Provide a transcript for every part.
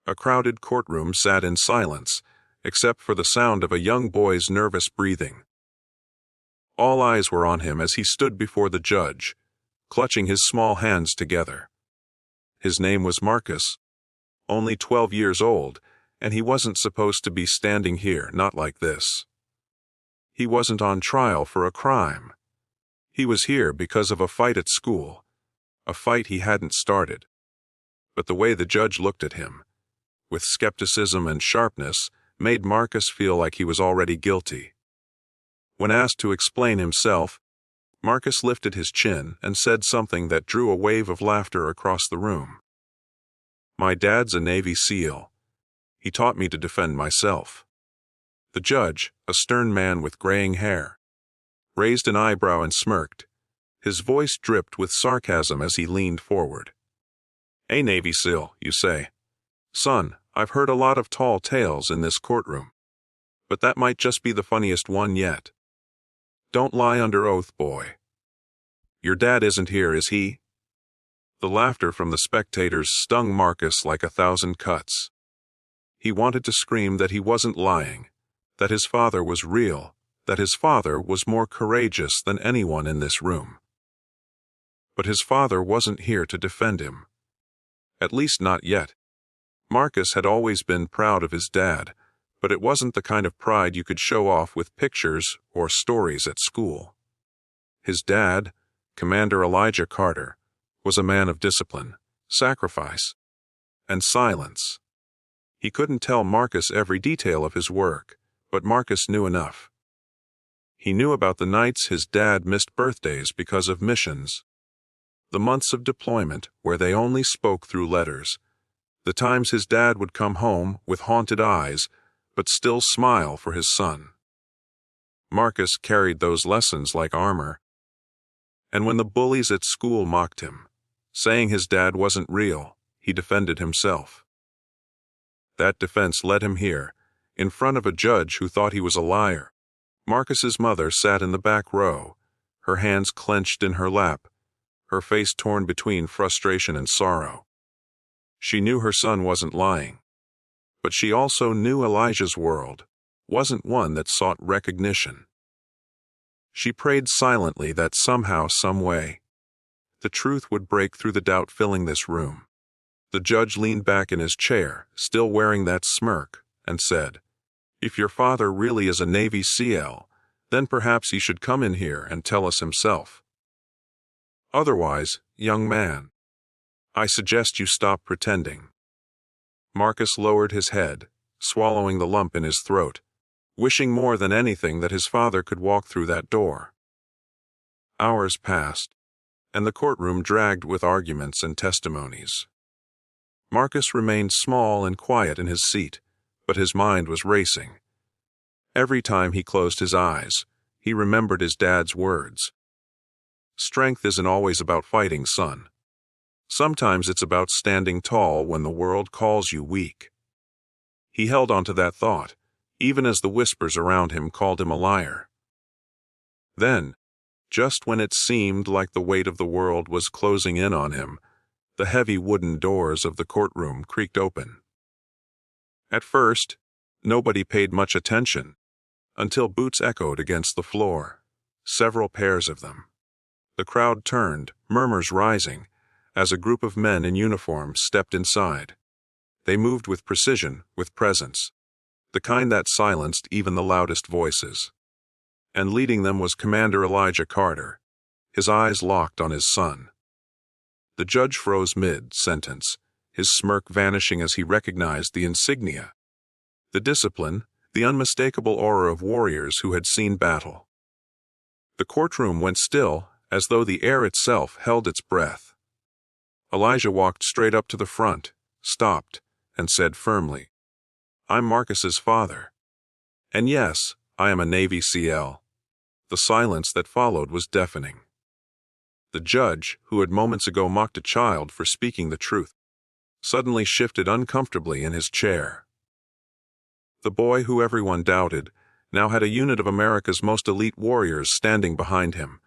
A crowded courtroom sat in silence, except for the sound of a young boy's nervous breathing. All eyes were on him as he stood before the judge, clutching his small hands together. His name was Marcus, only 12 years old, and he wasn't supposed to be standing here, not like this. He wasn't on trial for a crime. He was here because of a fight at school, a fight he hadn't started. But the way the judge looked at him, with skepticism and sharpness, made Marcus feel like he was already guilty. When asked to explain himself, Marcus lifted his chin and said something that drew a wave of laughter across the room. "My dad's a Navy SEAL. He taught me to defend myself." The judge, a stern man with graying hair, raised an eyebrow and smirked. His voice dripped with sarcasm as he leaned forward. "A Navy SEAL, you say? Son, I've heard a lot of tall tales in this courtroom, but that might just be the funniest one yet. Don't lie under oath, boy. Your dad isn't here, is he?" The laughter from the spectators stung Marcus like 1,000 cuts. He wanted to scream that he wasn't lying, that his father was real, that his father was more courageous than anyone in this room. But his father wasn't here to defend him. At least not yet. Marcus had always been proud of his dad, but it wasn't the kind of pride you could show off with pictures or stories at school. His dad, Commander Elijah Carter, was a man of discipline, sacrifice, and silence. He couldn't tell Marcus every detail of his work, but Marcus knew enough. He knew about the nights his dad missed birthdays because of missions, the months of deployment where they only spoke through letters, the times his dad would come home with haunted eyes but still smile for his son. Marcus carried those lessons like armor. And when the bullies at school mocked him, saying his dad wasn't real, he defended himself. That defense led him here, in front of a judge who thought he was a liar. Marcus's mother sat in the back row, her hands clenched in her lap, her face torn between frustration and sorrow. She knew her son wasn't lying, but she also knew Elijah's world wasn't one that sought recognition. She prayed silently that somehow, some way, the truth would break through the doubt filling this room. The judge leaned back in his chair, still wearing that smirk, and said, "If your father really is a Navy SEAL, then perhaps he should come in here and tell us himself. Otherwise, young man, I suggest you stop pretending." Marcus lowered his head, swallowing the lump in his throat, wishing more than anything that his father could walk through that door. Hours passed, and the courtroom dragged with arguments and testimonies. Marcus remained small and quiet in his seat, but his mind was racing. Every time he closed his eyes, he remembered his dad's words. "Strength isn't always about fighting, son. Sometimes it's about standing tall when the world calls you weak." He held on to that thought, even as the whispers around him called him a liar. Then, just when it seemed like the weight of the world was closing in on him, the heavy wooden doors of the courtroom creaked open. At first, nobody paid much attention, until boots echoed against the floor, several pairs of them. The crowd turned, murmurs rising, as a group of men in uniform stepped inside. They moved with precision, with presence, the kind that silenced even the loudest voices. And leading them was Commander Elijah Carter, his eyes locked on his son. The judge froze mid-sentence, his smirk vanishing as he recognized the insignia, the discipline, the unmistakable aura of warriors who had seen battle. The courtroom went still, as though the air itself held its breath. Elijah walked straight up to the front, stopped, and said firmly, "I'm Marcus's father. And yes, I am a Navy SEAL." The silence that followed was deafening. The judge, who had moments ago mocked a child for speaking the truth, suddenly shifted uncomfortably in his chair. The boy who everyone doubted now had a unit of America's most elite warriors standing behind him,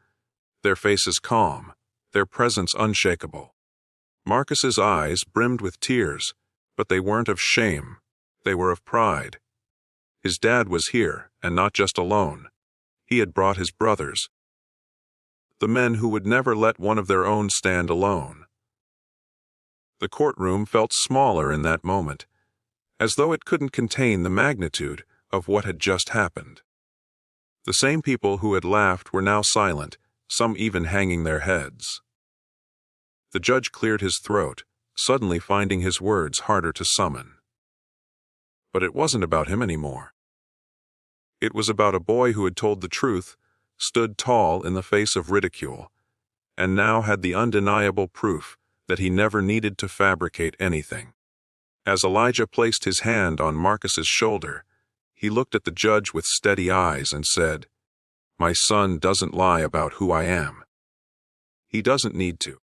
their faces calm, their presence unshakable. Marcus's eyes brimmed with tears, But they weren't of shame. They were of pride. His dad was here, and not just alone. He had brought his brothers, the men who would never let one of their own stand alone. The courtroom felt smaller in that moment, as though it couldn't contain the magnitude of what had just happened. The same people who had laughed were now silent, some even hanging their heads. The judge cleared his throat, suddenly finding his words harder to summon. But it wasn't about him anymore. It was about a boy who had told the truth, stood tall in the face of ridicule, and now had the undeniable proof that he never needed to fabricate anything. As Elijah placed his hand on Marcus's shoulder, he looked at the judge with steady eyes and said, "My son doesn't lie about who I am. He doesn't need to.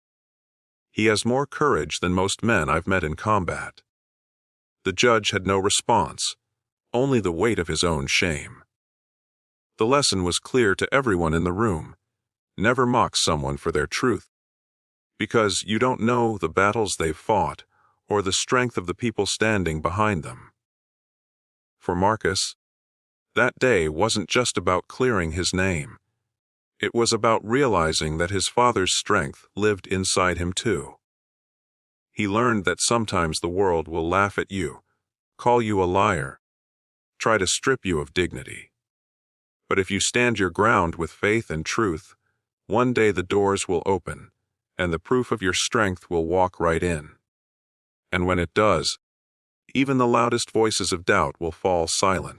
He has more courage than most men I've met in combat." The judge had no response, only the weight of his own shame. The lesson was clear to everyone in the room. Never mock someone for their truth, because you don't know the battles they've fought or the strength of the people standing behind them. For Marcus, that day wasn't just about clearing his name. It was about realizing that his father's strength lived inside him too. He learned that sometimes the world will laugh at you, call you a liar, try to strip you of dignity. But if you stand your ground with faith and truth, one day the doors will open, and the proof of your strength will walk right in. And when it does, even the loudest voices of doubt will fall silent.